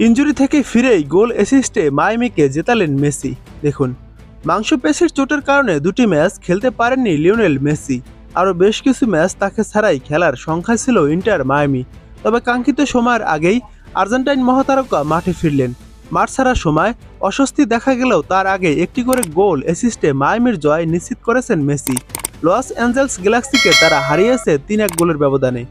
Injury থেকে ফিরেই গোল অ্যাসিস্টে মায়ামিকে জেতালেন Messi. দেখুন, মাংসপেশির চোটের কারণে দুটি ম্যাচ খেলতে পারেননি লিওনেল মেসি। আরও বেশ কিছু ম্যাচ তাকে ছাড়াই খেলার সংখ্যা ছিল ইন্টার মায়ামি। তবে কাঙ্ক্ষিত সময়ের আগেই আর্জেন্টাইন মহাতারকা মাঠে ফিরলেন। মাঠ ছাড়ার সময় অস্বস্তি দেখা গেলেও তার আগে একটি করে গোল অ্যাসিস্টে মায়ামির জয় নিশ্চিত করেছেন মেসি। লস অ্যাঞ্জেলস গ্যালাক্সিকে তারা হারিয়েছে ৩-১ গোলের ব্যবধানে।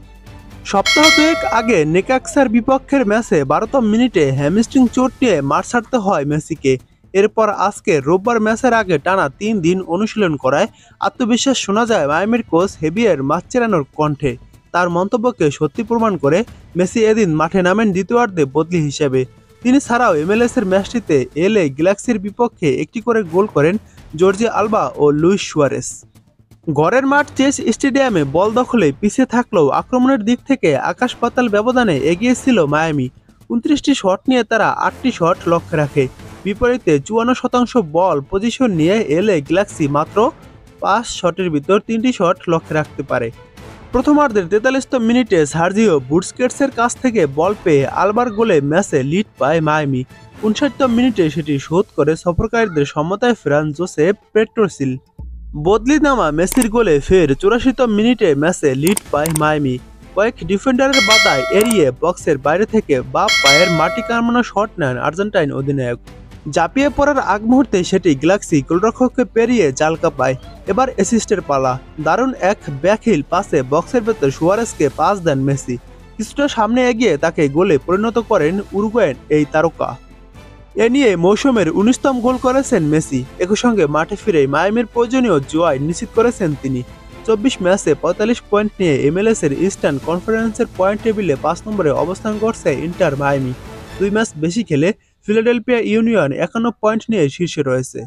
সপ্তাহ দুয়েক আগে নেকাক্সার বিপক্ষের ম্যাচে ১২তম মিনিটে হ্যামস্ট্রিং চোট নিয়ে মাঠ ছাড়তে হয় মেসিকে। এরপর আজকে রোববার ম্যাচের আগে টানা ৩ দিন অনুশীলন করায় আত্মবিশ্বাস শোনা যায় মায়ামির কোচ হেভিয়ের মাসচেরানোর কণ্ঠে। তার মন্তব্যকে সত্যি প্রমাণ করে মেসি এদিন মাঠে নামেন দ্বিতীয়ার্ধে বদলি হিসেবে। তিনি ছাড়াও এমএলএসের ম্যাচটিতে এলএ গ্যালাক্সির বিপক্ষে একটি করে গোল করেন জর্জি আলবা ও লুইস সুয়ারেস। ঘরের মাঠ চেস স্টেডিয়ামে বল দখলে পিছিয়ে থাকলেও আক্রমণের দিক থেকে আকাশ পাতাল ব্যবধানে এগিয়ে ছিল মায়ামি। ২৯টি শট নিয়ে তারা ৮টি শট লক্ষ্যে রাখে। বিপরীতে ৫৪% বল পজিশন নিয়ে এলএ গ্যালাক্সি মাত্র ৫ শটের ভিতর ৩টি শট লক্ষ্যে রাখতে পারে। প্রথমার্ধের ৪৩তম মিনিটে সার্জিও বুস্কেটসের কাছ থেকে বল পেয়ে আলবার গোলে ম্যাচে লিড পায় মায়ামি। ৫৯তম মিনিটে সেটি শোধ করে সফরকারীদের সমতায় ফেরান জোসেফ পেট্রোসিল। বদলি নামা মেসির গোলে ফের ৮৪তম মিনিটে ম্যাচে লিড পায় মায়ামি। কয়েক ডিফেন্ডারের বাধায় এড়িয়ে বক্সের বাইরে থেকে বাঁ পায়ের মাটি কামড়ানো শট নেন আর্জেন্টাইন অধিনায়ক। ঝাঁপিয়ে পড়ার আগ মুহূর্তে সেটি গ্যালাক্সি গোলরক্ষককে পেরিয়ে জাল কাপায়। এবার অ্যাসিস্টের পালা। দারুণ এক ব্যাকহিল পাসে বক্সের ভেতর সুয়ারেসকে পাস দেন মেসি। কিছুটা সামনে এগিয়ে তাকে গোলে পরিণত করেন উরুগুয়েন এই তারকা। এ নিয়ে মৌসুমের ১৯তম গোল করেছেন মেসি। একই সঙ্গে মাঠে ফিরে মায়ামির প্রয়োজনীয় জয় নিশ্চিত করেছেন তিনি। ২৪ ম্যাচে ৪৫ পয়েন্ট নিয়ে এমএলএসের ইস্টার্ন কনফারেন্সের পয়েন্ট টেবিলে ৫ নম্বরে অবস্থান করছে ইন্টার মায়ামি। ২ ম্যাচ বেশি খেলে ফিলাডেলফিয়া ইউনিয়ন ৫১ পয়েন্ট নিয়ে শীর্ষে রয়েছে।